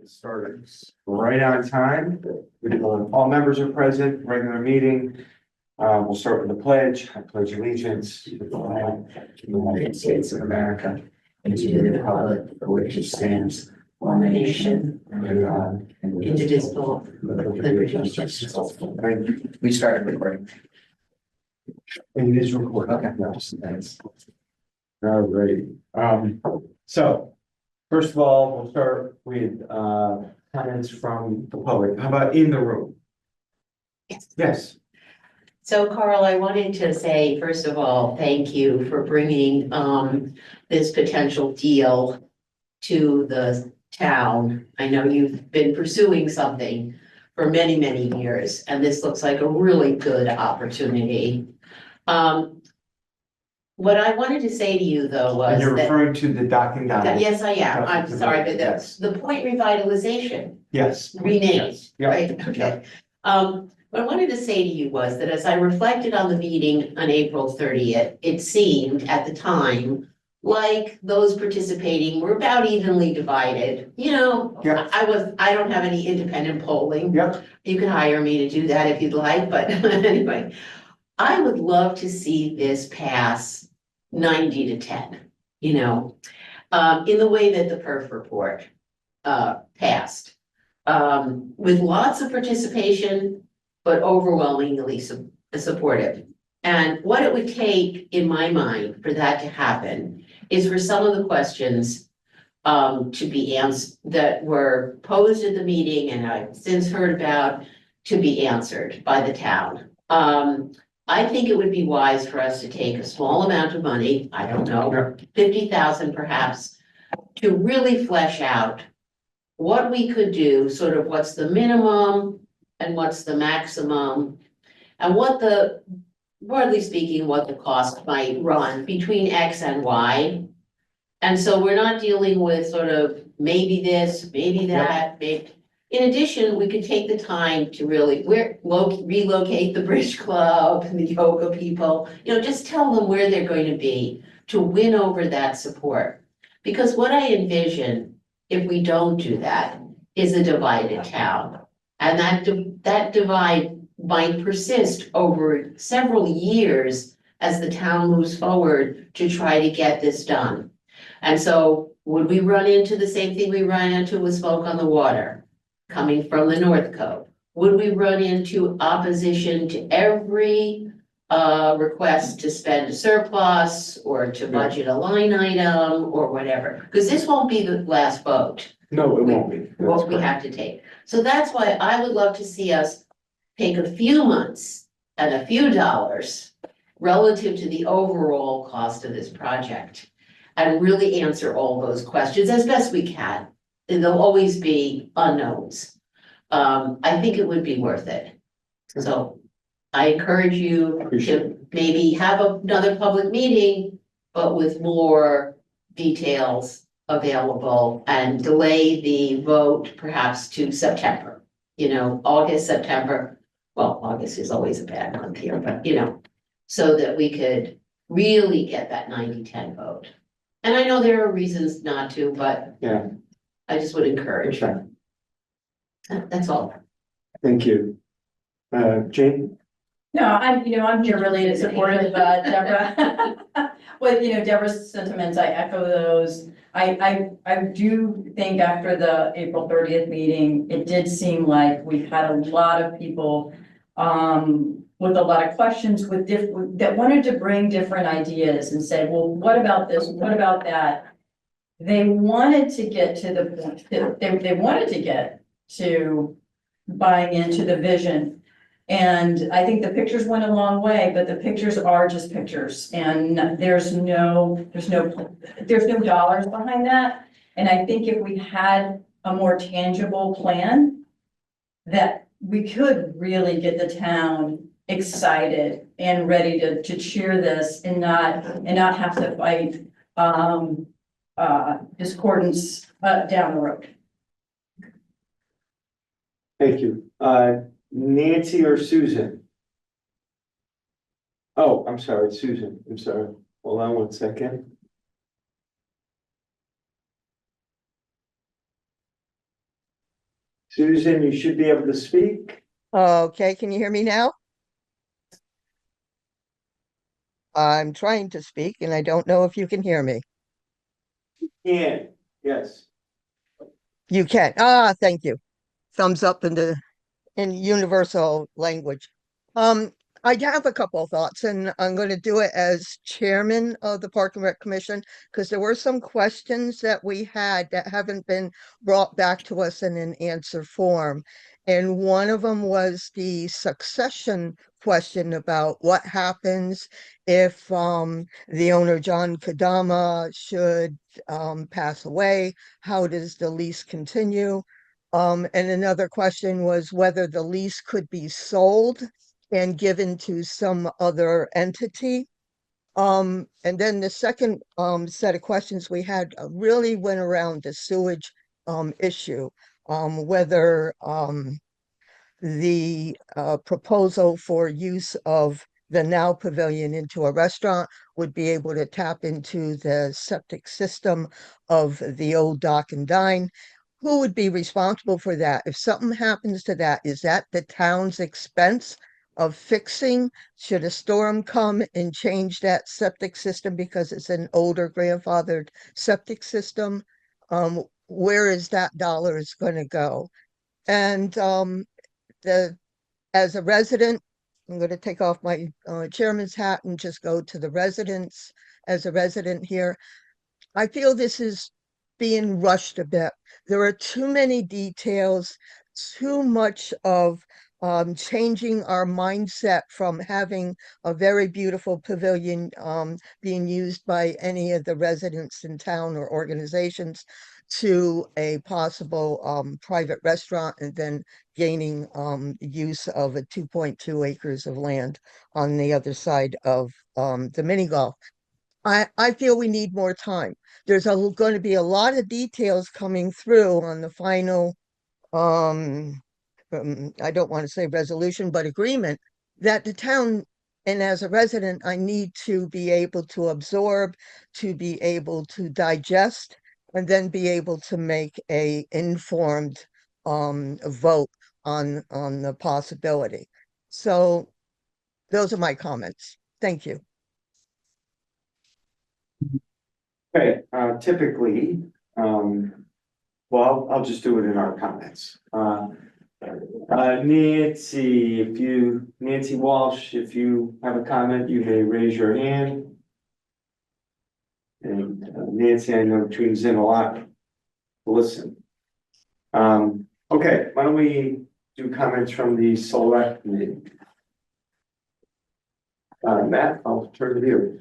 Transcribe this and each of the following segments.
Started right on time. All members are present, regular meeting. We'll start with the pledge. I pledge allegiance to the flag of the United States of America and to the republic for which it stands, one nation, under God, indivisible, with liberty and justice for all. We started recording. And it is recorded. Okay, no, thanks. All right. So. First of all, we'll start with comments from the public. How about in the room? Yes. So Carl, I wanted to say, first of all, thank you for bringing this potential deal to the town. I know you've been pursuing something for many, many years, and this looks like a really good opportunity. What I wanted to say to you, though, was And you're that. referring to the docking down. Yes, I am. I'm sorry, but Yes. the point revitalization. Yes. Renamed, Yeah. right? Okay. What I wanted to say to you was that as I reflected on the meeting on April 30th, it seemed at the time like those participating were about evenly divided. You know, Yeah. I don't have any independent polling. Yep. You can hire me to do that if you'd like, but anyway, I would love to see this pass 90-10, you know, in the way that the perf report passed. With lots of participation, but overwhelmingly supportive. And what it would take, in my mind, for that to happen is for some of the questions to be answered that were posed at the meeting and I've since heard about to be answered by the town. I think it would be wise for us to take a small amount of money, I don't know, 50,000 perhaps, to really flesh out what we could do, sort of what's the minimum and what's the maximum, and what the, broadly speaking, what the cost might run between X and Y. And so we're not dealing with sort of maybe this, maybe that, maybe. In addition, we could take the time to really relocate the bridge club and the yoga people, you know, just tell them where they're going to be to win over that support. Because what I envision, if we don't do that, is a divided town. And that divide might persist over several years as the town moves forward to try to get this done. And so would we run into the same thing we ran into with smoke on the water? Coming from the North Code, would we run into opposition to every request to spend a surplus or to budget a line item or whatever? Because this won't be the last vote. No, it won't be. What we have to take. So that's why I would love to see us take a few months and a few dollars relative to the overall cost of this project and really answer all those questions as best we can. And there'll always be unknowns. I think it would be worth it. So I encourage you to maybe have another public meeting, but with more details available and delay the vote perhaps to September. You know, August, September. Well, August is always a bad month here, but you know, so that we could really get that 90-10 vote. And I know there are reasons not to, but Yeah. I just would encourage. Okay. That's all. Thank you. Jane? No, I'm here really to support Deborah. With, Deborah's sentiments, I echo those. I do think after the April 30th meeting, it did seem like we had a lot of people with a lot of questions that wanted to bring different ideas and say, well, what about this? What about that? They wanted to get to the point, they wanted to get to buying into the vision. And I think the pictures went a long way, but the pictures are just pictures and there's no dollars behind that. And I think if we had a more tangible plan, that we could really get the town excited and ready to cheer this and not have to fight discordance down the road. Thank you. Nancy or Susan? Oh, I'm sorry, Susan. I'm sorry. Hold on one second. Susan, you should be able to speak. Okay, can you hear me now? I'm trying to speak and I don't know if you can hear me. Yeah, yes. You can. Thank you. Thumbs up in universal language. Um, I have a couple of thoughts, and I'm going to do it as chairman of the Park and Rec Commission because there were some questions that we had that haven't been brought back to us in an answer form. And one of them was the succession question about what happens if the owner, John Kadama, should pass away. How does the lease continue? And another question was whether the lease could be sold and given to some other entity. And then the second set of questions we had really went around the sewage issue, whether the proposal for use of the Now Pavilion into a restaurant would be able to tap into the septic system of the old Dock and Dine. Who would be responsible for that? If something happens to that, is that the town's expense of fixing? Should a storm come and change that septic system because it's an older grandfathered septic system? Where is that dollar is going to go? And the as a resident, I'm going to take off my chairman's hat and just go to the residents. As a resident here, I feel this is being rushed a bit. There are too many details, too much of changing our mindset from having a very beautiful pavilion being used by any of the residents in town or organizations to a possible private restaurant and then gaining use of a 2.2 acres of land on the other side of the mini golf. I feel we need more time. There's going to be a lot of details coming through on the final, I don't want to say resolution, but agreement that the town, and as a resident, I need to be able to absorb, to be able to digest, and then be able to make a informed vote on the possibility. So those are my comments. Thank you. Okay, typically, well, I'll just do it in our comments. Nancy Walsh, if you have a comment, you may raise your hand. And Nancy, I know tunes in a lot. Listen. Okay, why don't we do comments from the Selectman? Matt, I'll turn to you.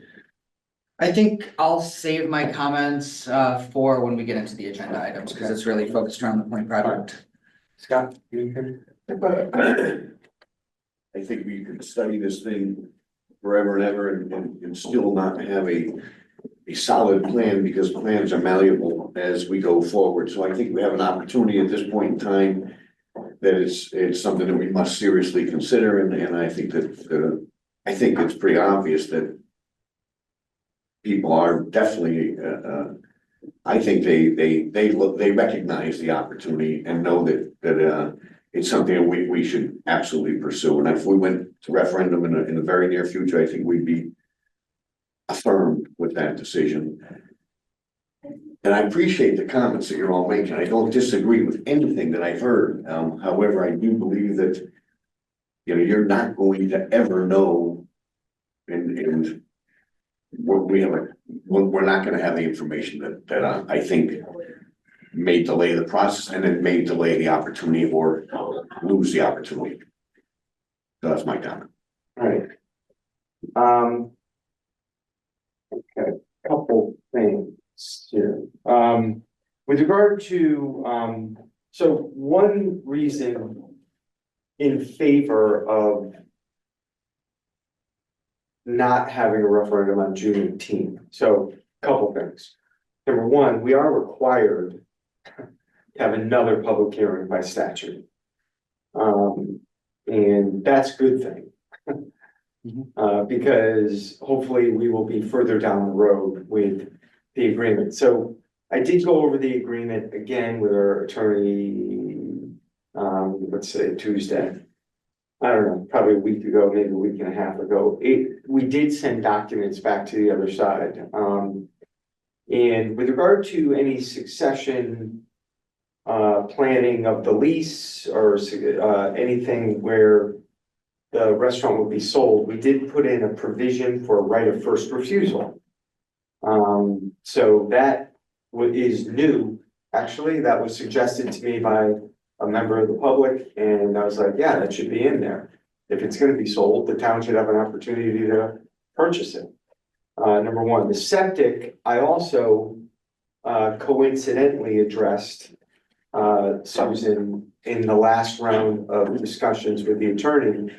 I think I'll save my comments for when we get into the agenda items, because it's really focused around the point project. Scott, you I think we could study this thing forever and ever and still not have a solid plan, because plans are malleable as we go forward. So I think we have an opportunity at this point in time that it's something that we must seriously consider, and I think that I think it's pretty obvious that people are definitely I think they recognize the opportunity and know that it's something that we should absolutely pursue. And if we went to referendum in the very near future, I think we'd be affirmed with that decision. And I appreciate the comments that you're all making. I don't disagree with anything that I've heard. However, I do believe that, you know, you're not going to ever know, and we're not going to have the information that I think may delay the process, and it may delay the opportunity or lose the opportunity. So that's my comment. All right. Okay, couple things here. With regard to, so one reason in favor of not having a referendum on June 18th. So a couple things. Number one, we are required to have another public hearing by statute. And that's a good thing. Because hopefully we will be further down the road with the agreement. So I did go over the agreement again with our attorney let's say Tuesday. I don't know, probably a week ago, maybe a week and a half ago, we did send documents back to the other side. And with regard to any succession planning of the lease or anything where the restaurant would be sold, we did put in a provision for right of first refusal. So that is new. Actually, that was suggested to me by a member of the public, and I was like, yeah, that should be in there. If it's gonna be sold, the town should have an opportunity to purchase it. Number one. The septic, I also coincidentally addressed Susan in the last round of discussions with the attorney.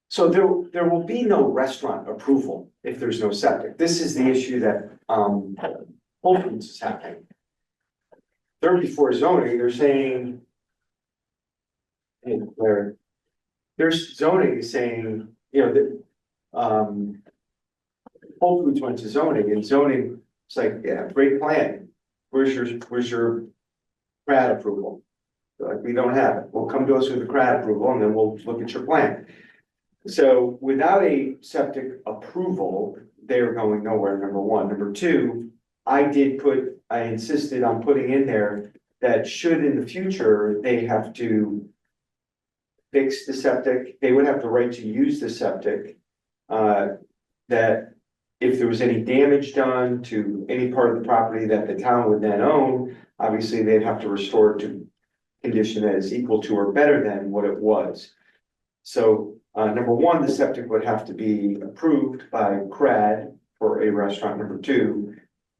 So there will be no restaurant approval if there's no septic. This is the issue that Whole Foods is having. They're before zoning, they're saying, and their zoning is saying, you know, that Whole Foods went to zoning, and zoning, it's like, yeah, great plan. Where's your CRAD approval? They're like, we don't have it. Well, come to us with a CRAD approval and then we'll look at your plan. So without a septic approval, they're going nowhere, number one. Number two, I insisted on putting in there that should in the future, they have to fix the septic, they would have the right to use the septic. That if there was any damage done to any part of the property that the town would then own, obviously they'd have to restore it to condition that is equal to or better than what it was. So number one, the septic would have to be approved by CRAD for a restaurant. Number two,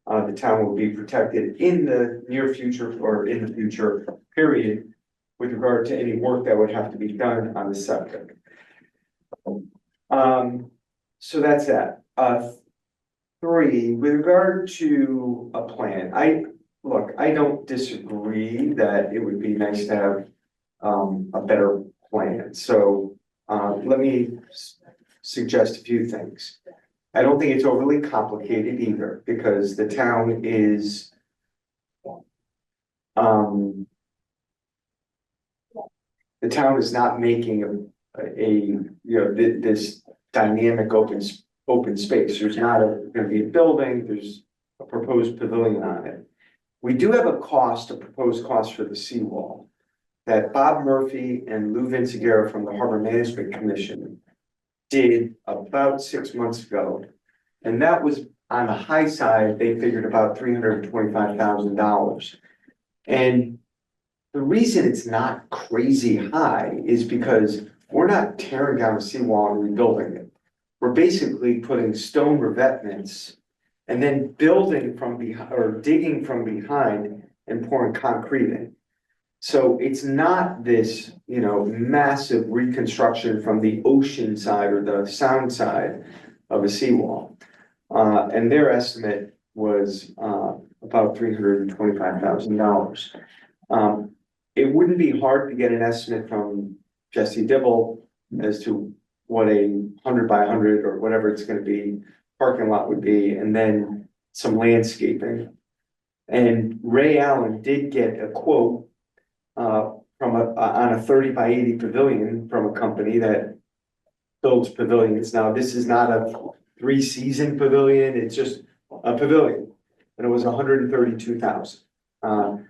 the town will be protected in the near future or in the future period with regard to any work that would have to be done on the septic. So that's that. Three, with regard to a plan, I don't disagree that it would be nice to have a better plan. So let me suggest a few things. I don't think it's overly complicated either, because the town is not making this dynamic open space. There's not gonna be a building, there's a proposed pavilion on it. We do have a proposed cost for the seawall that Bob Murphy and Lou Vinciguerra from the Harbor Management Commission did about 6 months ago. And that was on the high side, they figured about $325,000. And the reason it's not crazy high is because we're not tearing down a seawall and rebuilding it. We're basically putting stone revetments and then building from behind or digging from behind and pouring concrete in. So it's not this, massive reconstruction from the ocean side or the sound side of a seawall. And their estimate was about $325,000. It wouldn't be hard to get an estimate from Jesse Dibble as to what a 100 by 100 or whatever it's going to be parking lot would be, and then some landscaping. And Ray Allen did get a quote on a 30 by 80 pavilion from a company that builds pavilions. Now, this is not a 3-season pavilion, it's just a pavilion, and it was $132,000.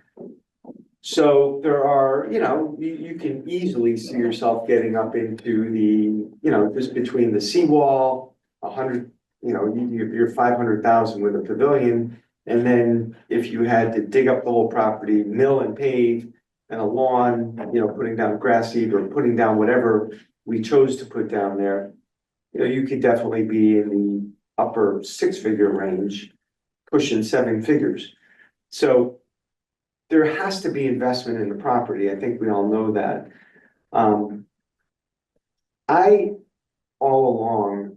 So there are, you can easily see yourself getting up into the, just between the seawall, 100, you're 500,000 with a pavilion. And then if you had to dig up the whole property, mill and pave and a lawn, putting down grass seed or putting down whatever we chose to put down there, you could definitely be in the upper 6-figure range, pushing 7 figures. So there has to be investment in the property. I think we all know that. I all along,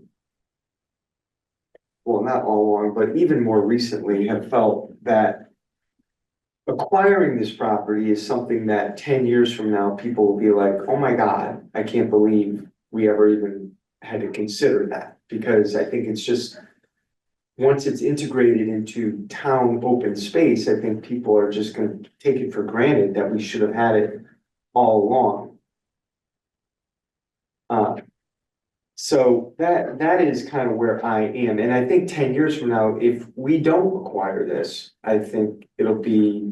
well, not all along, but even more recently have felt that acquiring this property is something that 10 years from now, people will be like, oh my God, I can't believe we ever even had to consider that. Because I think it's just, once it's integrated into town open space, I think people are just gonna take it for granted that we should have had it all along. So that is kind of where I am, and I think 10 years from now, if we don't acquire this, I think it'll be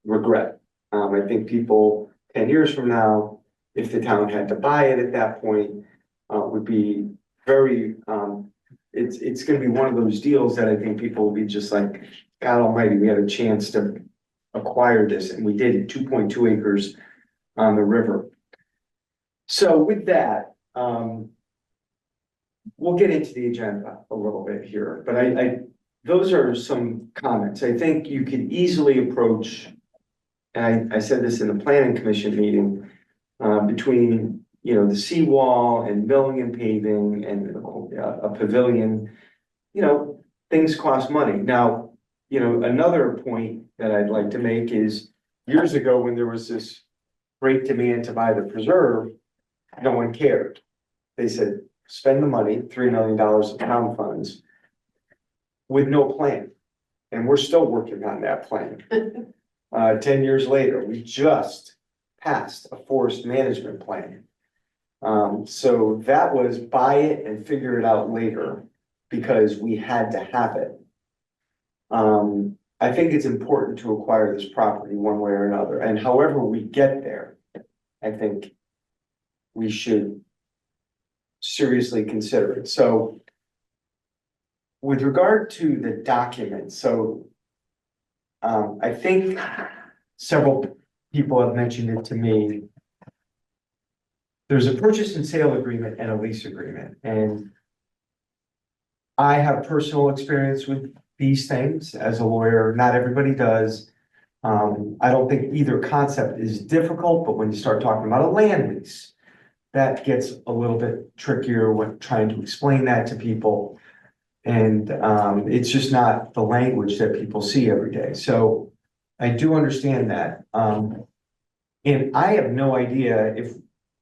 regret. I think people 10 years from now, if the town had to buy it at that point, would be very, it's gonna be one of those deals that I think people will be just like, God almighty, we had a chance to acquire this, and we did it, 2.2 acres on the river. So with that, we'll get into the agenda a little bit here, but those are some comments. I think you could easily approach, and I said this in the planning commission meeting, between, the seawall and milling and paving and a pavilion, things cost money. Now, another point that I'd like to make is years ago when there was this great demand to buy the preserve, no one cared. They said, spend the money, $3 million of town funds with no plan. And we're still working on that plan. 10 years later, we just passed a forest management plan. So that was buy it and figure it out later because we had to have it. I think it's important to acquire this property one way or another, and however we get there, I think we should seriously consider it. So with regard to the documents, I think several people have mentioned it to me. There's a purchase and sale agreement and a lease agreement, and I have personal experience with these things as a lawyer. Not everybody does. I don't think either concept is difficult, but when you start talking about a land lease, that gets a little bit trickier when trying to explain that to people. And it's just not the language that people see every day. So I do understand that. And I have no idea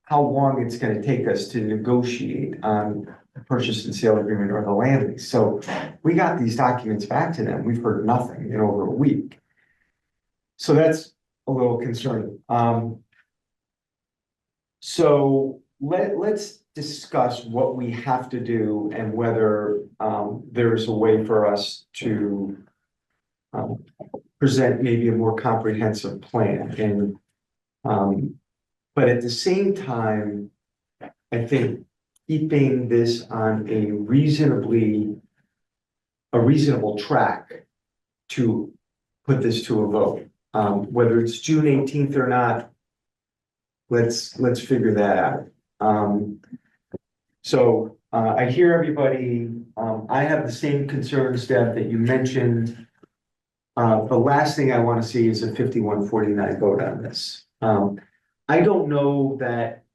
how long it's going to take us to negotiate on the purchase and sale agreement or the land lease. So we got these documents back to them. We've heard nothing in over a week. So that's a little concerning. So let's discuss what we have to do and whether there's a way for us to present maybe a more comprehensive plan. And but at the same time, I think keeping this on a reasonable track to put this to a vote, whether it's June 18th or not, let's figure that out. So I hear everybody. I have the same concerns, Deb, that you mentioned. The last thing I want to see is a 51-49 vote on this. I don't know that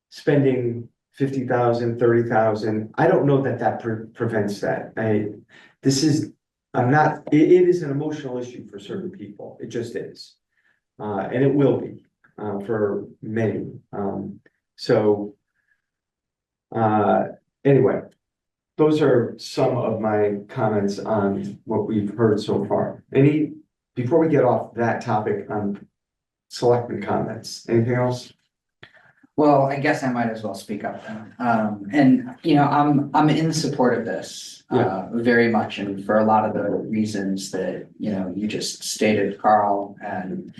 spending 50,000, 30,000, I don't know that prevents that. It is an emotional issue for certain people. It just is. And it will be for many. Anyway, those are some of my comments on what we've heard so far. Before we get off that topic on Selectman comments, anything else? Well, I guess I might as well speak up then. And I'm in support of this very much, and for a lot of the reasons that you just stated, Carl, and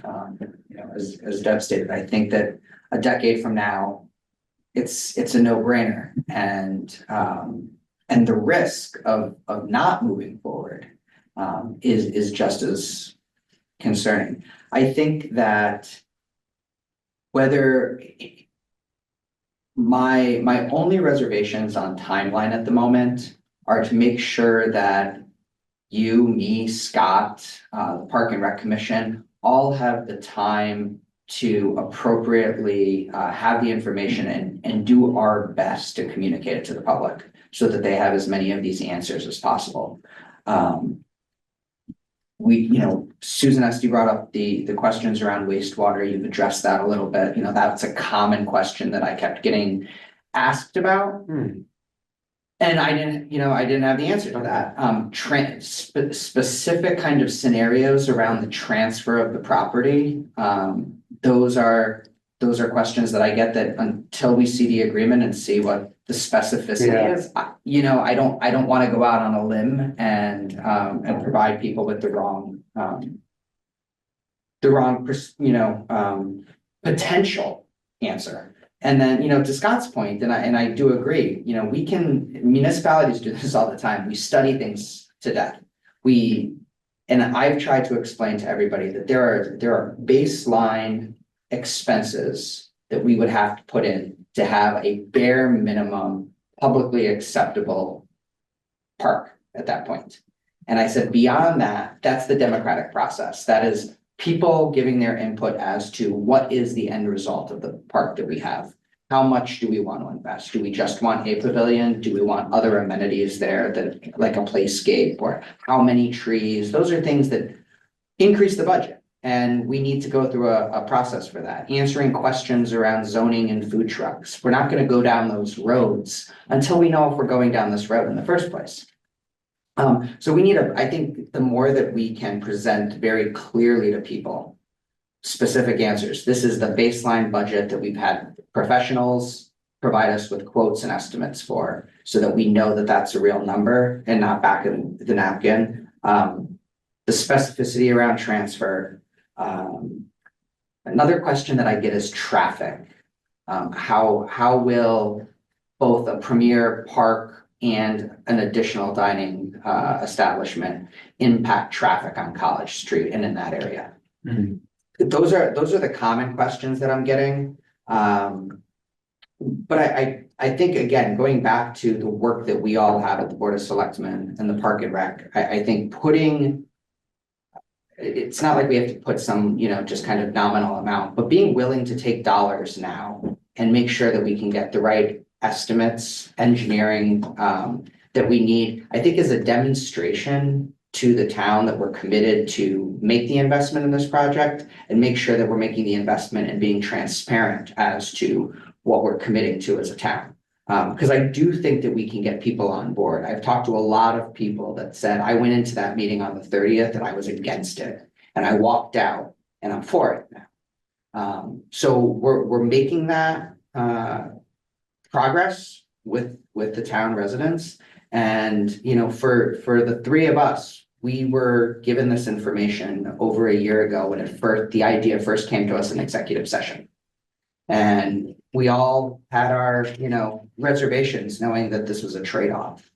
as Deb stated, I think that a decade from now, it's a no-brainer, and the risk of not moving forward is just as concerning. I think that whether my only reservations on timeline at the moment are to make sure that you, me, Scott, the Park and Rec Commission, all have the time to appropriately have the information and do our best to communicate it to the public so that they have as many of these answers as possible. Susan Esty brought up the questions around wastewater. You've addressed that a little bit. That's a common question that I kept getting asked about. And I didn't have the answer to that. Specific kind of scenarios around the transfer of the property. Those are questions that I get that until we see the agreement and see what the specificity is. I don't want to go out on a limb and provide people with the wrong potential answer. And then, to Scott's point, and I do agree, municipalities do this all the time. We study things to death. And I've tried to explain to everybody that there are baseline expenses that we would have to put in to have a bare minimum publicly acceptable park at that point. And I said, beyond that, that's the democratic process. That is people giving their input as to what is the end result of the park that we have. How much do we want to invest? Do we just want a pavilion? Do we want other amenities there that like a playscape, or how many trees? Those are things that increase the budget. And we need to go through a process for that. Answering questions around zoning and food trucks. We're not going to go down those roads until we know if we're going down this road in the first place. So we need I think the more that we can present very clearly to people, specific answers. This is the baseline budget that we've had professionals provide us with quotes and estimates for, so that we know that that's a real number and not back in the napkin. The specificity around transfer. Another question that I get is traffic. How will both a premier park and an additional dining establishment impact traffic on College Street and in that area? Mhm. Those are the common questions that I'm getting. But I think, again, going back to the work that we all have at the Board of Selectmen and the Park and Rec, I think it's not like we have to put some, just kind of nominal amount, but being willing to take dollars now and make sure that we can get the right estimates, engineering, that we need, I think is a demonstration to the town that we're committed to make the investment in this project and make sure that we're making the investment and being transparent as to what we're committing to as a town. Because I do think that we can get people on board. I've talked to a lot of people that said, I went into that meeting on the 30th and I was against it. And I walked out and I'm for it now. So we're making that progress with the town residents. And, for the three of us, we were given this information over a year ago when the idea first came to us in executive session. And we all had our, reservations knowing that this was a trade-off.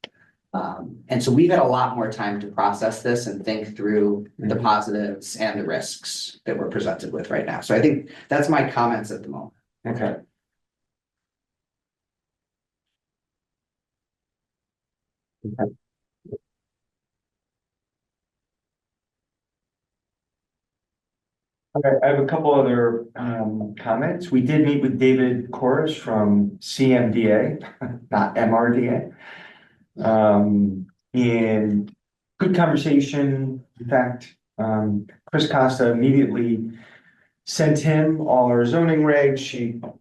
And so we've had a lot more time to process this and think through the positives and the risks that we're presented with right now. So I think that's my comments at the moment. Okay. Okay. Okay, I have a couple other comments. We did meet with David Corus from CMDA, not MRDA. And good conversation. In fact, Chris Costa immediately sent him all our zoning regs.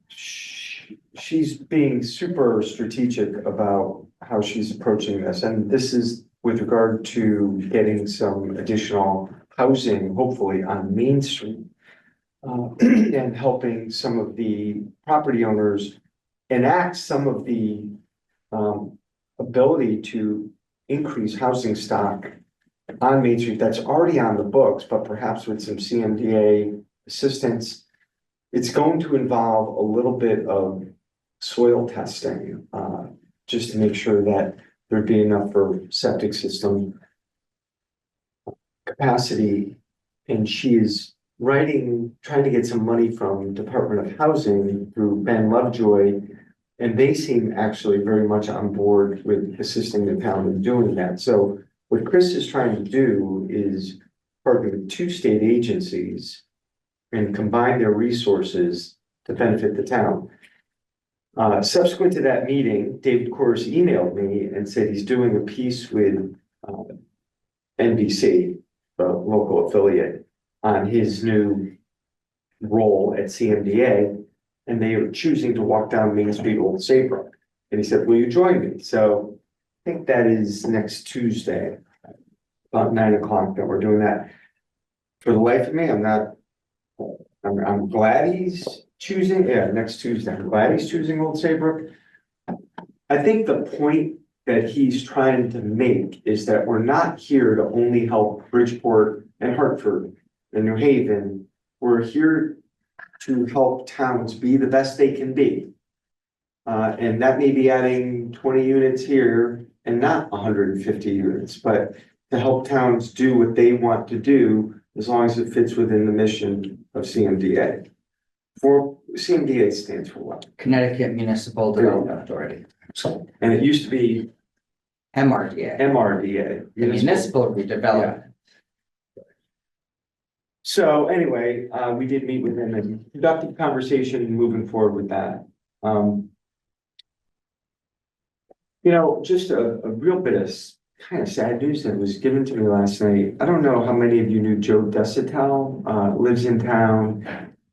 She's being super strategic about how she's approaching this. And this is with regard to getting some additional housing, hopefully on Main Street, and helping some of the property owners enact some of the ability to increase housing stock on Main Street that's already on the books, but perhaps with some CMDA assistance. It's going to involve a little bit of soil testing, just to make sure that there'd be enough for septic system capacity. And she is trying to get some money from Department of Housing through Ben Lovejoy. And they seem actually very much on board with assisting the town in doing that. So what Chris is trying to do is partner with two state agencies and combine their resources to benefit the town. Subsequent to that meeting, David Corus emailed me and said he's doing a piece with NBC, the local affiliate, on his new role at CMDA, and they are choosing to walk down Main Street, Old Saybrook. And he said, will you join me? So think that is next Tuesday, about 9 o'clock that we're doing that. For the life of me, I'm glad he's choosing, next Tuesday, I'm glad he's choosing Old Saybrook. I think the point that he's trying to make is that we're not here to only help Bridgeport and Hartford and New Haven. We're here to help towns be the best they can be. And that may be adding 20 units here and not 150 units, but to help towns do what they want to do, as long as it fits within the mission of CMDA. For CMDA stands for what? Connecticut Municipal Development Authority, And it used to be MRDA, MRDA. the Municipal Redevelopment. So anyway, we did meet with him and productive conversation moving forward with that. Just a real bit of kind of sad news that was given to me last night. I don't know how many of you knew Joe Desitel, lives in town.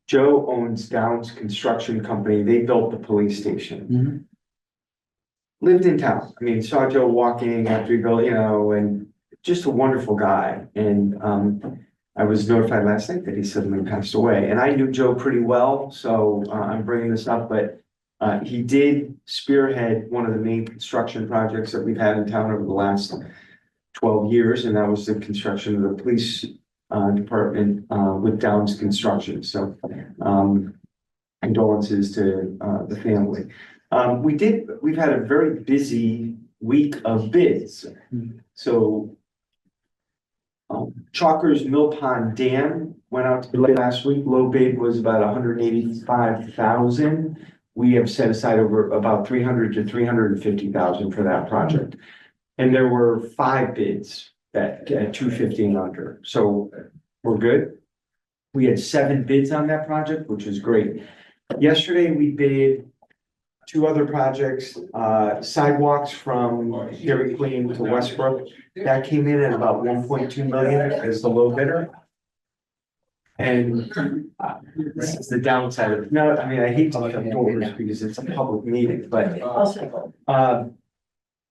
Joe owns Downs Construction Company. They built the police station. Lived in town. I mean, saw Joe walking after he built, and just a wonderful guy. And I was notified last night that he suddenly passed away. And I knew Joe pretty well, so I'm bringing this up, but he did spearhead one of the main construction projects that we've had in town over the last 12 years, and that was the construction of the police department with Downs Construction. So condolences to the family. We've had a very busy week of bids. So Chalker's Mill Pond Dam went out to bid last week. Low bid was about 185,000. We have set aside over about 300 to 350,000 for that project. And there were 5 bids at 250 and under. So we're good. We had 7 bids on that project, which is great. Yesterday, we bid 2 other projects, sidewalks from Dairy Queen to Westbrook. That came in at about 1.2 million as the low bidder. And this is the downside of it. No, I mean, I hate to jump doors because it's a public meeting, but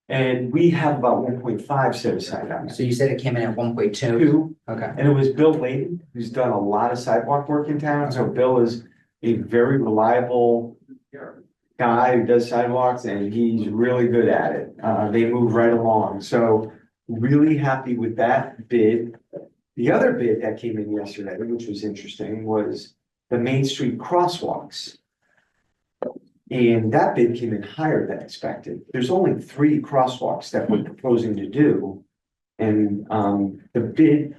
and we have about 1.5 set aside on it. So you said it came in at 1.2? 2, Okay. and it was Bill Layton, who's done a lot of sidewalk work in town. So Bill is a very reliable guy who does sidewalks, and he's really good at it. They move right along. So really happy with that bid. The other bid that came in yesterday, which was interesting, was the Main Street crosswalks. And that bid came in higher than expected. There's only 3 crosswalks that we're proposing to do. And the bid,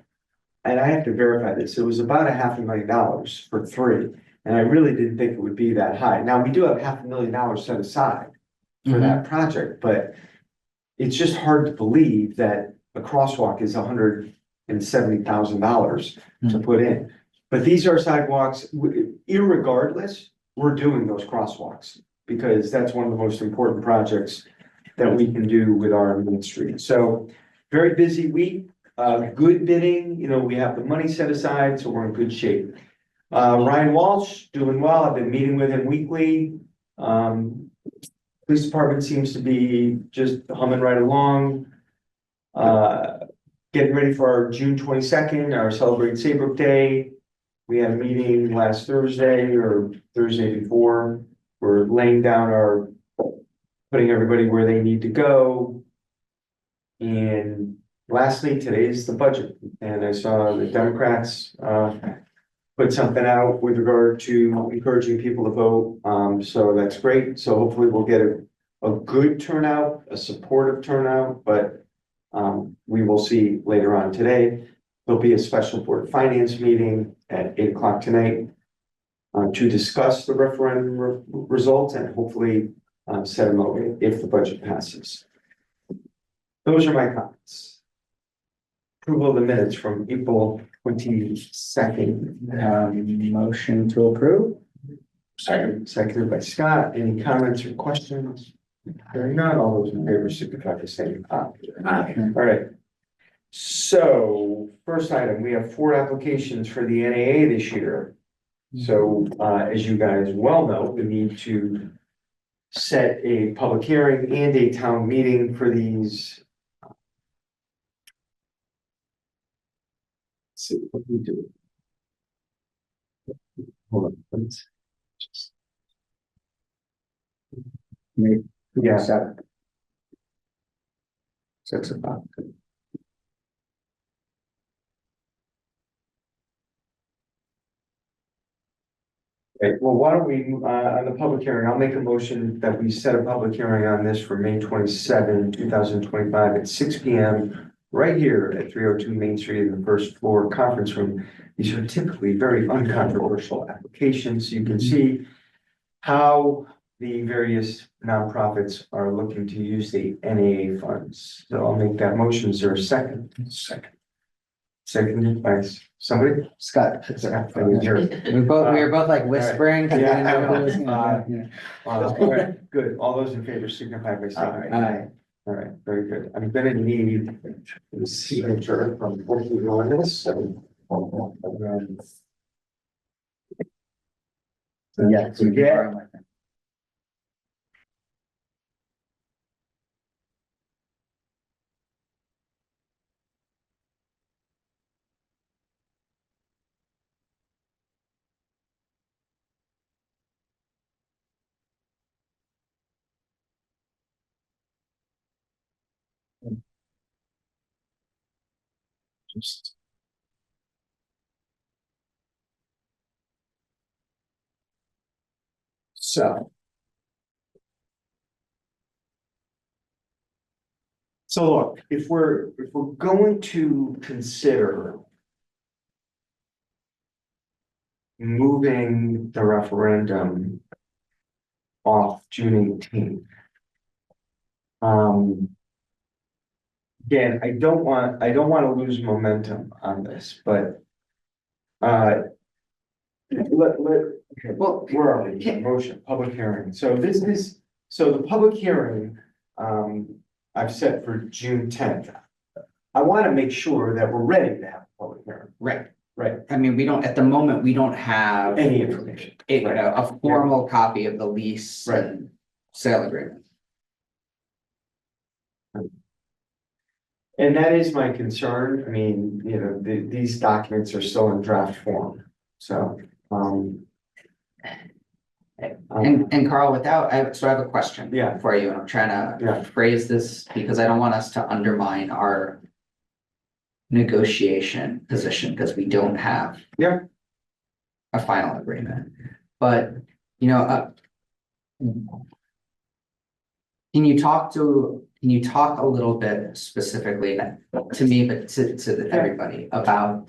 and I have to verify this, it was about $500,000 for 3. And I really didn't think it would be that high. Now, we do have $500,000 set aside for that project, but it's just hard to believe that a crosswalk is $170,000 to put in. But these are sidewalks, irregardless, we're doing those crosswalks because that's one of the most important projects that we can do with our Main Street. So very busy week, good bidding, we have the money set aside, so we're in good shape. Ryan Walsh, doing well. I've been meeting with him weekly. Police department seems to be just humming right along. Getting ready for our June 22nd, our Celebrate Saybrook Day. We had a meeting last Thursday or Thursday before. We're laying down putting everybody where they need to go. And lastly, today is the budget. And I saw the Democrats put something out with regard to encouraging people to vote. So that's great. So hopefully we'll get a good turnout, a supportive turnout, but we will see later on today. There'll be a special board finance meeting at 8 o'clock tonight to discuss the referendum results and hopefully set a motion if the budget passes. Those are my comments. Approval of the minutes from April 22nd. Motion to approve? Seconded by Scott. Any comments or questions? Hearing none, all those in favor signify by saying aye. All right. So first item, we have 4 applications for the NAA this year. So as you guys well know, we need to set a public hearing and a town meeting for these. Let's see what we do. Hold on, let's just. Yeah. 6 o'clock. Okay, well, why don't we, on the public hearing, I'll make a motion that we set a public hearing on this for May 27, 2025 at 6 p.m. right here at 302 Main Street in the first floor conference room. These are typically very uncontroversial applications. You can see how the various nonprofits are looking to use the NAA funds. So I'll make that motion. Is there a second? Seconded by somebody? Scott. I didn't hear it. We were both like whispering. 'cause we didn't know who was gonna do it. All right, good. All those in favor signify by saying aye. Aye. All right, very good. I'm gonna need the signature from both of you on this, so. Yeah. So yeah. Just. So. So look, if we're going to consider. Moving the referendum. Off June 18th. Again, I don't want to lose momentum on this, but. Okay, well, where are we? Motion, public hearing. So the public hearing, I've set for June 10th. I want to make sure that we're ready to have a public hearing. Right. Right. I mean, at the moment, we don't have Any information. a formal copy of the lease Right. and sale agreement. And that is my concern. I mean, you know, these documents are still in draft form, so, And Carl, I have a question. Yeah. For you, and I'm trying Yeah. to phrase this because I don't want us to undermine our negotiation position because we don't have Yeah. a final agreement. But, you know, can you talk a little bit specifically to me, but to everybody about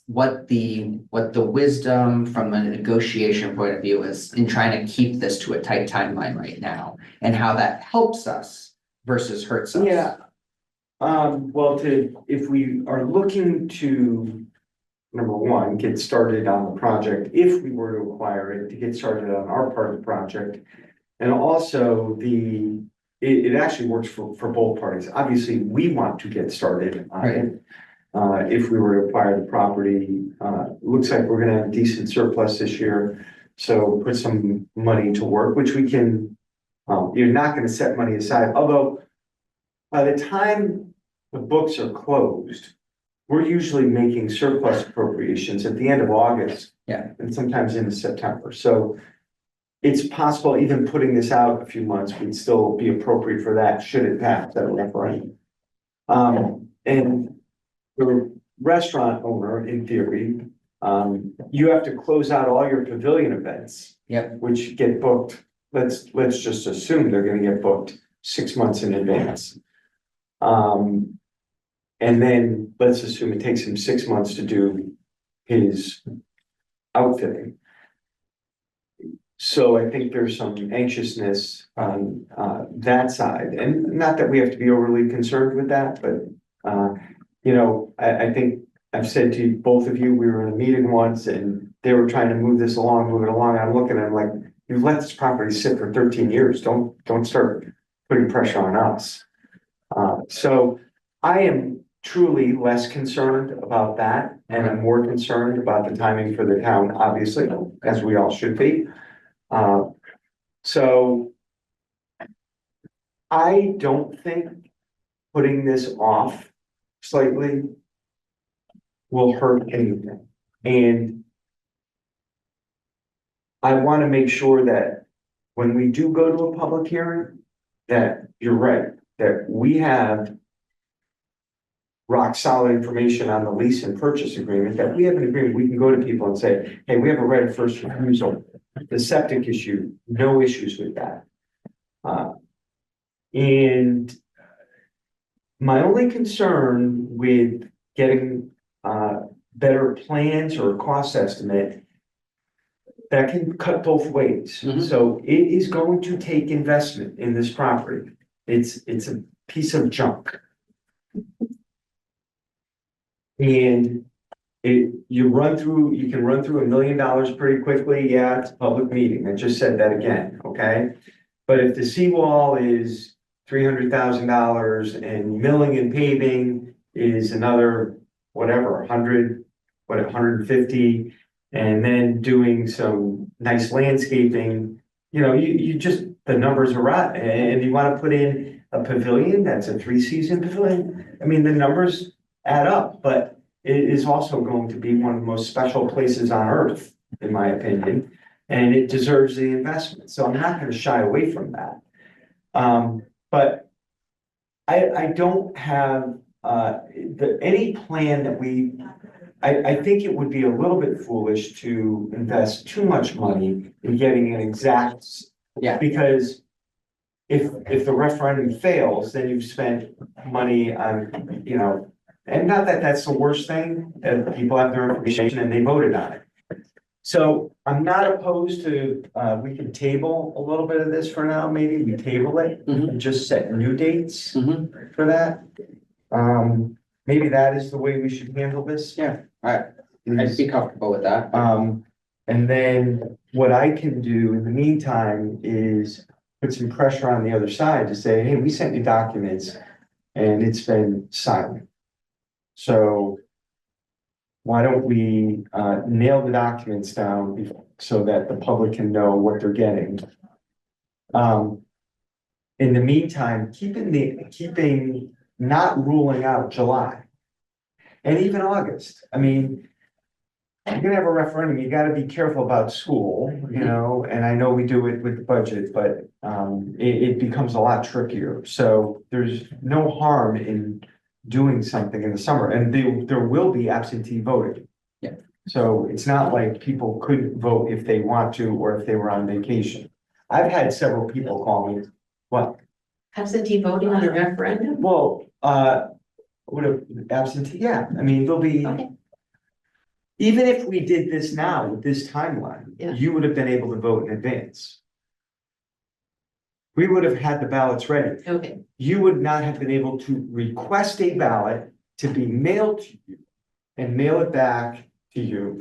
what the wisdom from a negotiation point of view is in trying to keep this to a tight timeline right now and how that helps us versus hurts us? Yeah. Well, if we are looking to, number one, get started on the project, if we were to acquire it, to get started on our part of the project. And also it actually works for both parties. Obviously, we want to get started on it. If we were to acquire the property, looks like we're gonna have a decent surplus this year. So put some money to work, which we can, you're not gonna set money aside, although by the time the books are closed, we're usually making surplus appropriations at the end of August. Yeah. And sometimes into September, so it's possible even putting this out a few months would still be appropriate for that, should it pass that referendum. And the restaurant owner, in theory, you have to close out all your pavilion events. Yep. Which get booked, let's just assume they're gonna get booked 6 months in advance. And then let's assume it takes him 6 months to do his outfitting. So I think there's some anxiousness on that side, and not that we have to be overly concerned with that, but you know, I think I've said to both of you, we were in a meeting once and they were trying to move it along. I'm looking at them like, you've let this property sit for 13 years. Don't start putting pressure on us. So I am truly less concerned about that, and I'm more concerned about the timing for the town, obviously, as we all should be. So I don't think putting this off slightly will hurt anything. And I want to make sure that when we do go to a public hearing, that you're right, that we have rock solid information on the lease and purchase agreement, that we have an agreement, we can go to people and say, hey, we have a right of first refusal. The septic issue, no issues with that. And my only concern with getting better plans or a cost estimate, that can cut both ways. Mhm. So it is going to take investment in this property. It's a piece of junk. And you can run through $1 million pretty quickly. Yeah, it's a public meeting. I just said that again, okay? But if the seawall is $300,000 and milling and paving is another, whatever, 150, and then doing some nice landscaping, you just, the numbers are right. And you want to put in a pavilion, that's a 3-season pavilion. I mean, the numbers add up, but it is also going to be one of the most special places on earth, in my opinion. And it deserves the investment, so I'm not gonna shy away from that. But I don't have, any plan that I think it would be a little bit foolish to invest too much money in getting an exact. Yeah. Because if the referendum fails, then you've spent money on, and not that that's the worst thing, people have their information and they voted on it. So I'm not opposed to, we can table a little bit of this for now, maybe we table it and just set new dates Mhm. for that. Maybe that is the way we should handle this. Yeah, I'd be comfortable with that. And then what I can do in the meantime is put some pressure on the other side to say, hey, we sent you documents and it's been silent. So why don't we nail the documents down so that the public can know what they're getting? In the meantime, keeping, not ruling out July. And even August. I mean, you're gonna have a referendum, you gotta be careful about school, and I know we do it with the budget, but it becomes a lot trickier. So there's no harm in doing something in the summer, and there will be absentee voting. Yeah. So it's not like people couldn't vote if they want to, or if they were on vacation. I've had several people call me, what? Absentee voting on a referendum? Well, would have absentee, yeah, I mean, there'll be. Okay. Even if we did this now with this timeline, Yeah. you would have been able to vote in advance. We would have had the ballots ready. Okay, You would not have been able to request a ballot to be mailed to you and mail it back to you.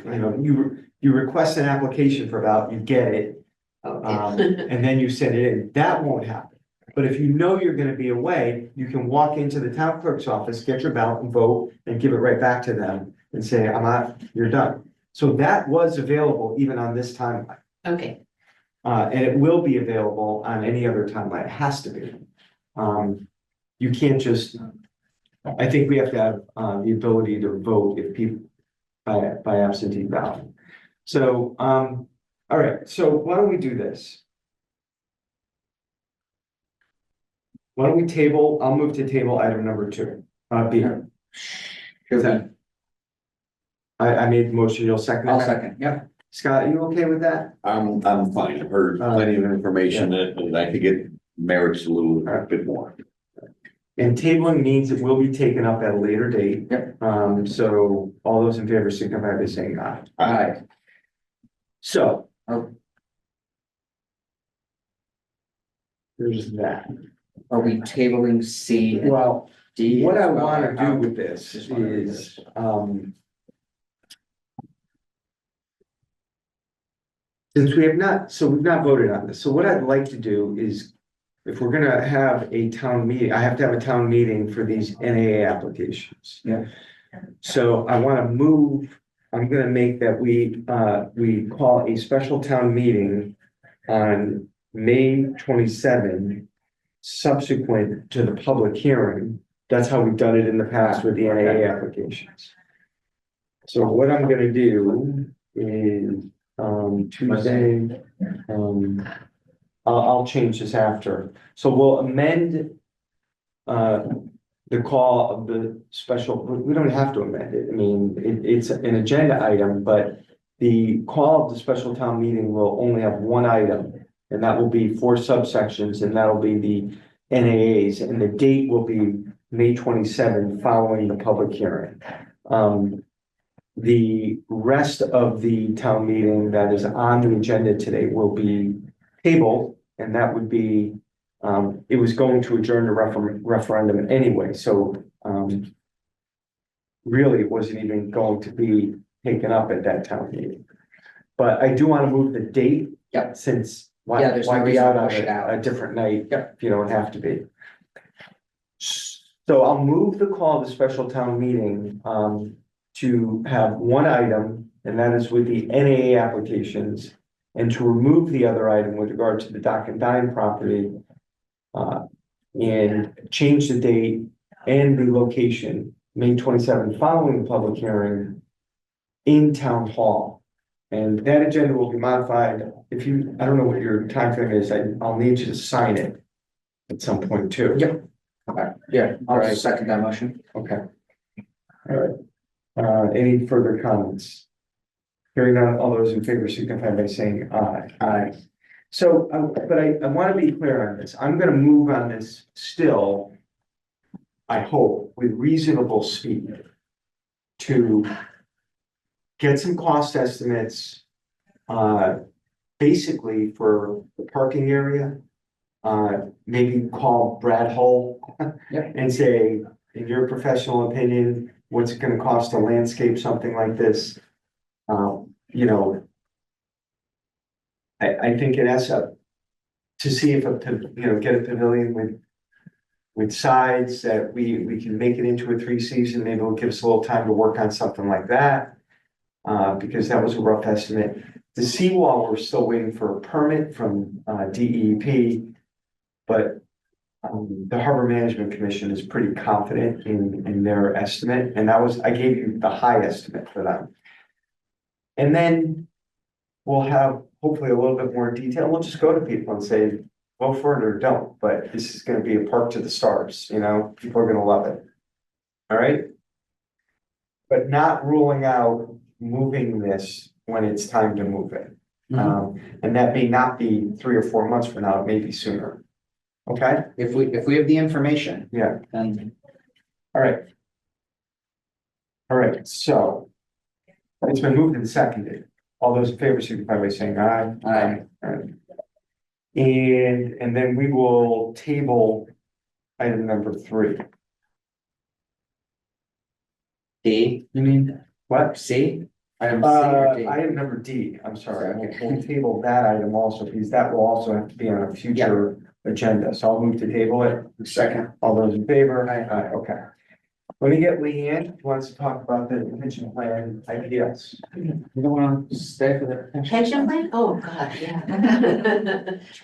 You request an application for a ballot, you get it, okay. and then you send it in. That won't happen. But if you know you're gonna be away, you can walk into the town clerk's office, get your ballot and vote, and give it right back to them and say, I'm out, you're done. So that was available even on this timeline. Okay, And it will be available on any other timeline. It has to be. You can't just, I think we have to have the ability to vote if people by absentee ballot. So, all right, so why don't we do this? Why don't we table, I'll move to table item number 2, B. Sure. I made the motion, you'll second it? I'll second, yep. Scott, are you okay with that? I'm fine. I've heard plenty of information and I think it merits a little bit more. And tabling means it will be taken up at a later date. Yep. So all those in favor signify by saying aye. Aye. So. Oh. There's that. Are we tabling C and Well, D? what I as well? wanna do with this Just wanna do is, since we've not voted on this, so what I'd like to do is, if we're gonna have a town meeting, I have to have a town meeting for these NAA applications. Yeah. So I wanna move, I'm gonna make that we call a special town meeting on May 27 subsequent to the public hearing. That's how we've done it in the past with the NAA applications. So what I'm gonna do is, Tuesday, I'll change this after. So we'll amend the call of the special, we don't have to amend it. I mean, it's an agenda item, but the call of the special town meeting will only have one item, and that will be 4 subsections, and that'll be the NAAs, and the date will be May 27 following the public hearing. The rest of the town meeting that is on the agenda today will be tabled, and that would be, it was going to adjourn the referendum anyway, so, really it wasn't even going to be taken up at that town meeting. But I do want to move the date. Yep. Since Yeah, there's no why be reason out to on push it out. a different night? Yep. If you don't have to be. So I'll move the call of the special town meeting, to have one item, and that is with the NAA applications, and to remove the other item with regard to the Dock and Dine property, and change the date and the location, May 27, following the public hearing in town hall. And that agenda will be modified. If you, I don't know what your time frame is, I'll need you to sign it at some point too. Yep. Okay, yeah, I'll Right. second that motion. Okay. All right. Any further comments? Hearing none, all those in favor signify by saying aye. Aye. So, but I want to be clear on this. I'm gonna move on this still, I hope, with reasonable speed to get some cost estimates, basically for the parking area. Maybe call Brad Hull Yep. and say, in your professional opinion, what's it gonna cost to landscape something like this? You know, I think it has to see if get a pavilion with sides that we can make it into a 3-season, maybe it'll give us a little time to work on something like that. Because that was a rough estimate. The seawall, we're still waiting for a permit from DEP. But the Harbor Management Commission is pretty confident in their estimate, and I gave you the high estimate for them. And then we'll have hopefully a little bit more detail. We'll just go to people and say, go for it or don't, but this is gonna be a park to the stars, people are gonna love it. All right? But not ruling out moving this when it's time to move it. And that may not be 3 or 4 months from now, it may be sooner. Okay, If we have the information, yeah, then all right. All right, so it's been moved and seconded. All those in favor signify by saying aye. Aye. All right. And then we will table item number 3. D, you mean, What? C? Item C or D? Item number D, I'm sorry, Okay. we'll table that item also, because that will also have to be on a future agenda, so I'll move to table it. Second. All those in favor? Aye, okay. Let me get Leanne, who wants to talk about the pension plan ideas. You don't want to stay for the Pension plan? Oh, God, yeah.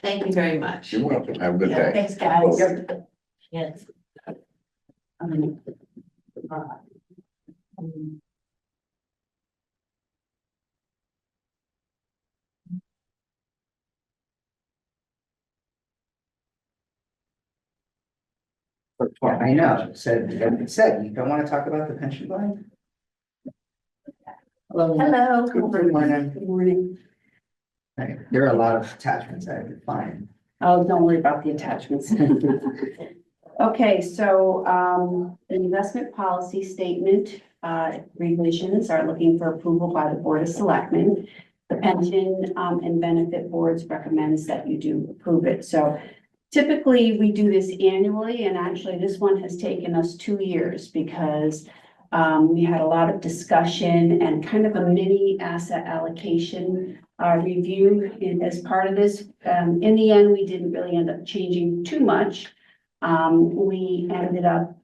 Thank you very much. You're welcome. Have a good Yeah, day. thanks, guys. Yes. I know, it said, you don't want to talk about the pension plan? Hello. Hello. Good morning. Good morning. Hey, there are a lot of attachments I have to find. Oh, don't worry about the attachments. Okay, so the investment policy statement revisions are looking for approval by the Board of Selectmen. The pension and benefit boards recommends that you do approve it. So typically, we do this annually, and actually this one has taken us 2 years because we had a lot of discussion and kind of a mini asset allocation review as part of this. In the end, we didn't really end up changing too much. We ended up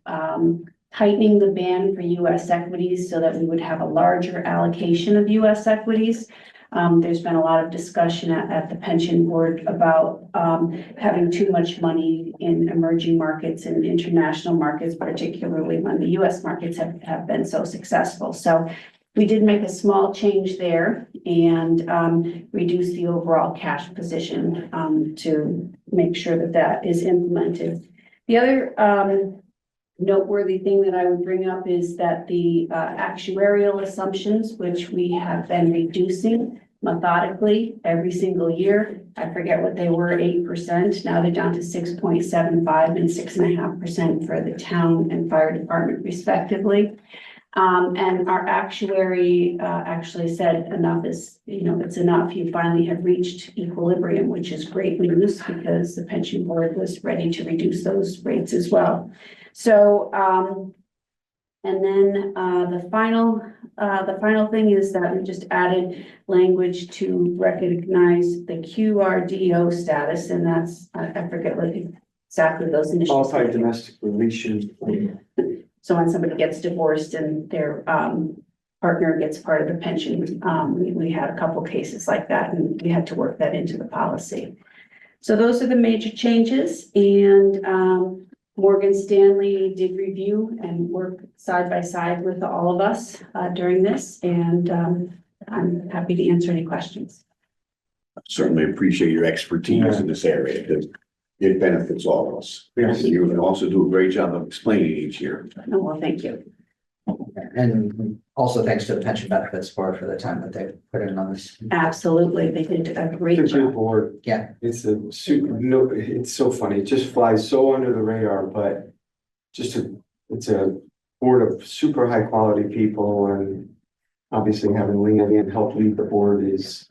tightening the band for US equities so that we would have a larger allocation of US equities. There's been a lot of discussion at the pension board about having too much money in emerging markets and international markets, particularly when the US markets have been so successful. So we did make a small change there and reduce the overall cash position to make sure that that is implemented. The other noteworthy thing that I would bring up is that the actuarial assumptions, which we have been reducing methodically every single year. I forget what they were, 8%. Now they're down to 6.75 and 6.5% for the town and fire department respectively. And our actuary actually said enough is, it's enough. You finally have reached equilibrium, which is great news because the pension board was ready to reduce those rates as well. So, and then the final thing is that we just added language to recognize the QRDO status, and that's, I forget what exactly those initials. Qualified domestic relations. So when somebody gets divorced and their partner gets part of the pension, we had a couple cases like that, and we had to work that into the policy. So those are the major changes, and Morgan Stanley did review and work side by side with all of us during this, and I'm happy to answer any questions. Certainly appreciate your expertise in this area, because it benefits all of us. Yes. You can also do a great job of explaining each year. Oh, well, thank you. And also thanks to the pension benefits board for the time that they put in on this. Absolutely, they did a great It's a good job. board. Yeah. It's a super, no, it's so funny. It just flies so under the radar, but it's a board of super high quality people, and obviously having Leanne help lead the board is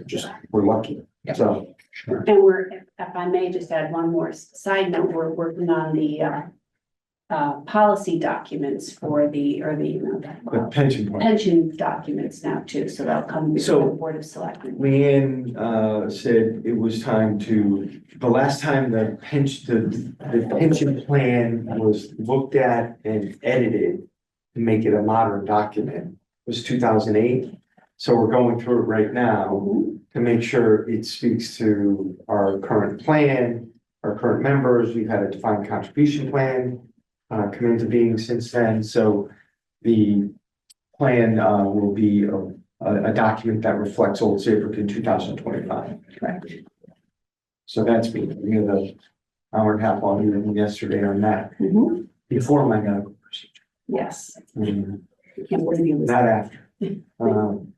just, we're lucky. Yeah. So, And we're, if I may just add one more side note, we're working on the policy documents for the pension plan. pension documents now too, so that'll come before So- the Board of Selectmen. Leanne said it was time to, the last time the pension plan was looked at and edited to make it a modern document was 2008. So we're going through it right now to make sure it speaks to our current plan, our current members. We've had a defined contribution plan come into being since then. So the plan will be a document that reflects Old Saybrook in 2025. Correct. So that's me. We had an hour and a half long meeting yesterday on that before my medical procedure. Yes. Mm, Can't believe you was Not there. after.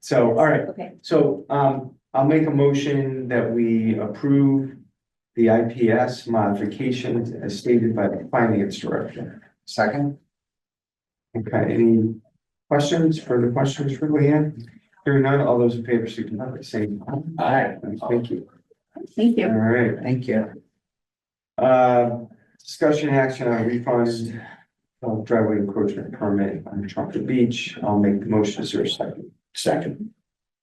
So, all right. Okay, So I'll make a motion that we approve the IPS modifications as stated by the finance director. Second? Okay, any further questions for Leanne? Hearing none, all those in favor, signify by saying aye. Thank you. thank All you. right. Thank you. Discussion action on refund of driveway encroachment permit on Trumpet Beach. I'll make the motion. Is there a second? Second.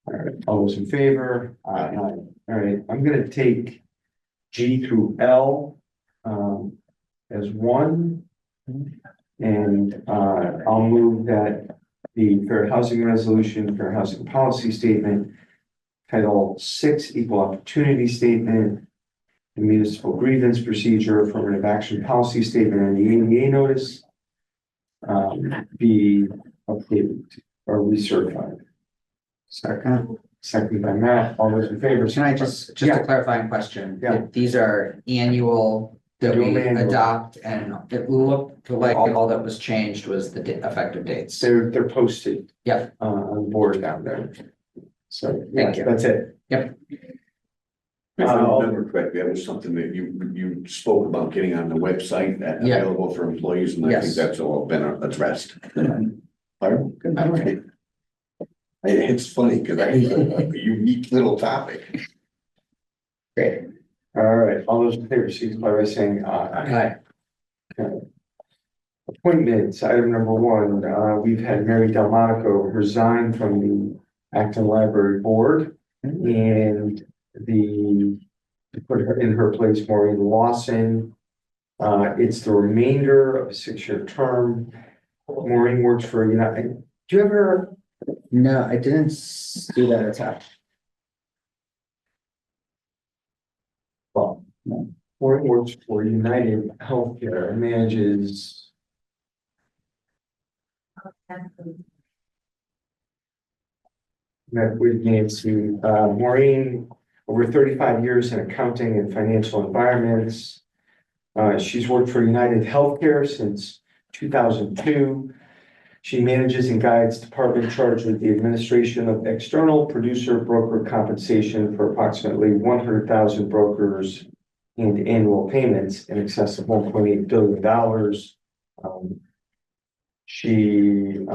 All right, all those in favor? Aye. All right, I'm gonna take G through L as one. And I'll move that the fair housing resolution, fair housing policy statement, Title 6 equal opportunity statement, the municipal grievance procedure, affirmative action policy statement, and the ADA notice be approved or recertified. Second by Matt, all those in favor? Can I just Yeah. a clarifying question? Yeah. These are annual that we Dual annual. adopt, and it looked like all that was changed was the effective dates. They're posted. Yeah. On the board down there. So, yeah, Thank you. that's it. Yep. If I remember correctly, that was something that you spoke about getting on the website that Yeah. available for employees, and I think Yes. that's all been addressed. Pardon? Good memory. It's funny, because I a unique little topic. Great. All right, all those in favor, signify by saying aye. Aye. Appointments, item number one, we've had Mary Delmonico resign from the Acton Library Board. And to put her in her place, Maureen Lawson. It's the remainder of a 6-year term. Maureen works for, do you ever No, I didn't see that attached. Well, Maureen works for United Healthcare and manages. Met with Nancy, Maureen, over 35 years in accounting and financial environments. She's worked for United Healthcare since 2002. She manages and guides department charged with the administration of external producer broker compensation for approximately 100,000 brokers and annual payments in excess of $1.8 billion. She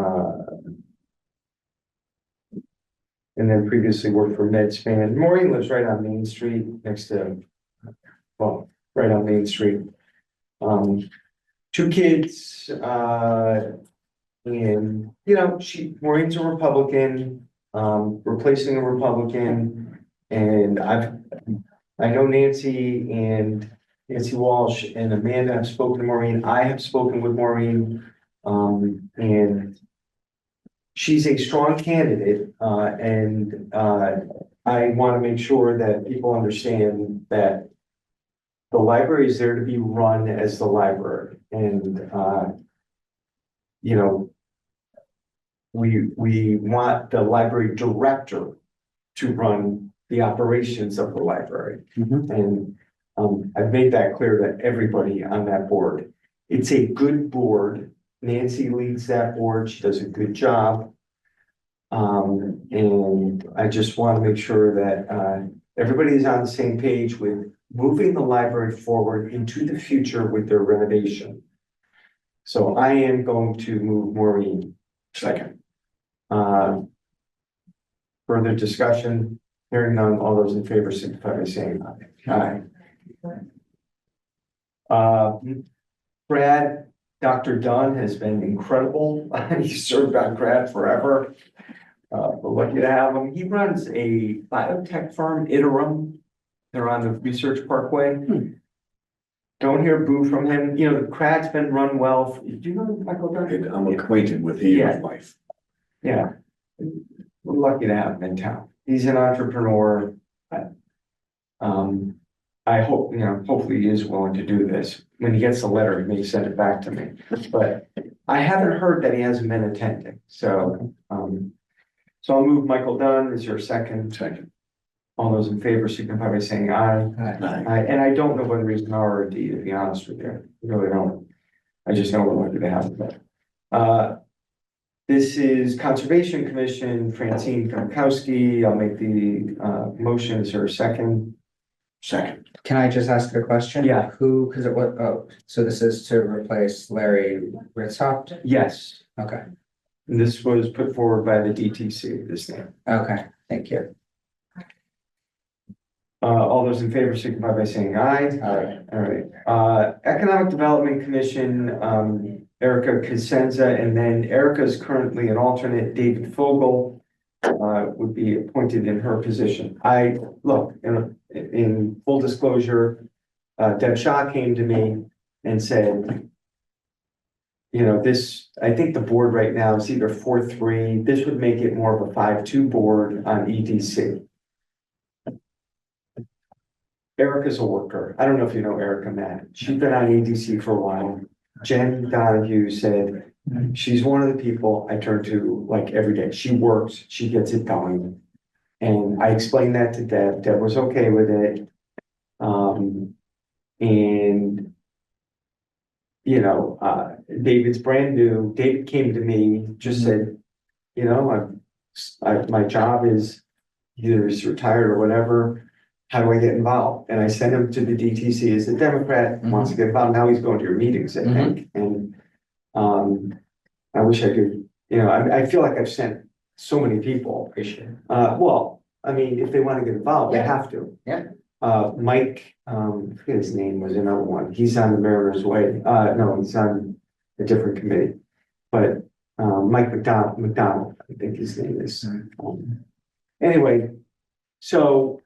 and then previously worked for MedSpan. Maureen lives right on Main Street next to, well, right on Main Street. 2 kids, and, you know, Maureen's a Republican, replacing a Republican. And I know Nancy Walsh and Amanda have spoken to Maureen. I have spoken with Maureen. And she's a strong candidate, and I want to make sure that people understand that the library is there to be run as the library. And, you know, we want the library director to run the operations of the library. And I've made that clear to everybody on that board. It's a good board. Nancy leads that board. She does a good job. And I just want to make sure that everybody is on the same page with moving the library forward into the future with their renovation. So I am going to move Maureen. Second. Further discussion, hearing none, all those in favor signify by saying aye. Brad, Dr. Dunn has been incredible. He's served on Brad forever. We're lucky to have him. He runs a biotech firm, Iterum. They're on the Research Parkway. Don't hear boo from him. You know, the Crad's been run well. Do you know Michael Dunn? I'm acquainted with his wife. Yeah. We're lucky to have him in town. He's an entrepreneur. I hope, you know, hopefully he is willing to do this. When he gets the letter, he may send it back to me. But I haven't heard that he hasn't been attending. So, so I'll move Michael Dunn. Is there a second? Second. All those in favor signify by saying aye. Aye. And I don't know whether he's an R or a D, to be honest with you. I really don't. I just know we're lucky to have him. This is Conservation Commission, Francine Gronkowski. I'll make the motion. Is there a second? Second. Can I just ask a question? Yeah. Who, because it was, oh, so this is to replace Larry Ritzhoft? Yes. Okay, This was put forward by the DTC, this name. okay, thank you. All those in favor signify by saying aye. Aye. All right. Economic Development Commission, Erica Cosenza, and then Erica's currently an alternate. David Fogel would be appointed in her position. Look, in full disclosure, Deb Shaw came to me and said, you know, I think the board right now is either 4-3. This would make it more of a 5-2 board on EDC. Erica's a worker. I don't know if you know Erica, Matt. She's been on EDC for a while. Jen Donahue said, she's one of the people I turn to like every day. She works, she gets it done. And I explained that to Deb. Deb was okay with it. And you know, David's brand new. David came to me, just said, you know, my job is either he's retired or whatever. How do I get involved? And I sent him to the DTC as a Democrat, wants to get involved. Now he's going to your meetings, I think. And I wish I could, you know, I feel like I've sent so many people. Well, I mean, if they want to get involved, they have to. Yeah. Mike, I forget his name, was another one. He's on the Mariners Way. No, he's on a different committee. But Mike McDonald, I think his name is. Anyway, so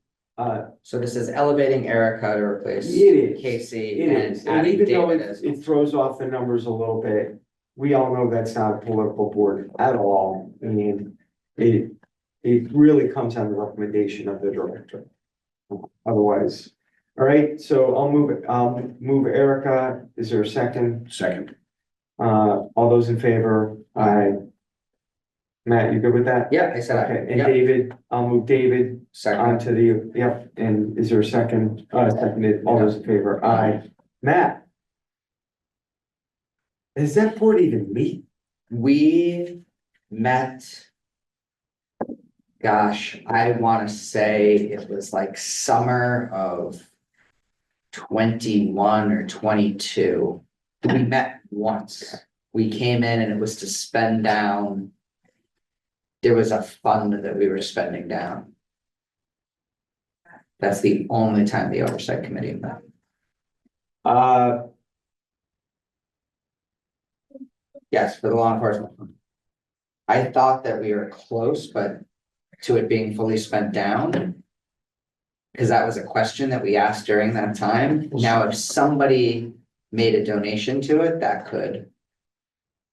So this is elevating Erica to replace it is. Casey It and is, and adding even though David as. it throws off the numbers a little bit, we all know that's not a political board at all. And it really comes on the recommendation of the director. Otherwise, all right, so I'll move Erica. Is there a second? Second. All those in favor? Aye. Matt, you good with that? Yeah, I said, Okay, and yeah, David, I'll move David second, onto the, yep, and is there a second? Seconded, all those in favor? Aye. Matt? Does that board even meet? we met. Gosh, I wanna say it was like summer of 21 or 22. We met once. We came in and it was to spend down. There was a fund that we were spending down. That's the only time the oversight committee met. Yes, for the law enforcement. I thought that we were close, but to it being fully spent down. Because that was a question that we asked during that time. Now, if somebody made a donation to it, that could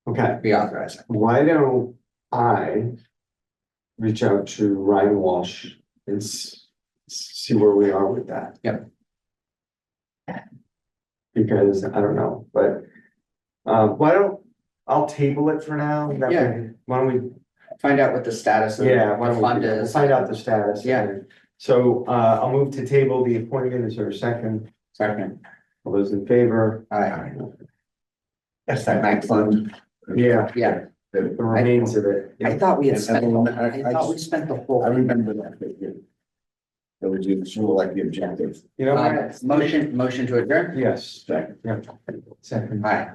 Okay, reauthorize it. why don't I reach out to Ryan Walsh and see where we are with that? Yep. Because I don't know, but I'll table it for now. That way- Yeah. Why don't we? Find out what the status of Yeah, why the don't fund we, we'll is. find out the status. Yeah. So, I'll move to table the appointment. Is there a second? Second. All those in favor? Aye. That's that back fund. Yeah, Yeah, the remains of it. I thought we had And spent, I- I thought we spent the whole. I remember that, but yeah. That was sort of like the objective. You know, Motion to adjourn? yes, Second. yeah, second. Aye.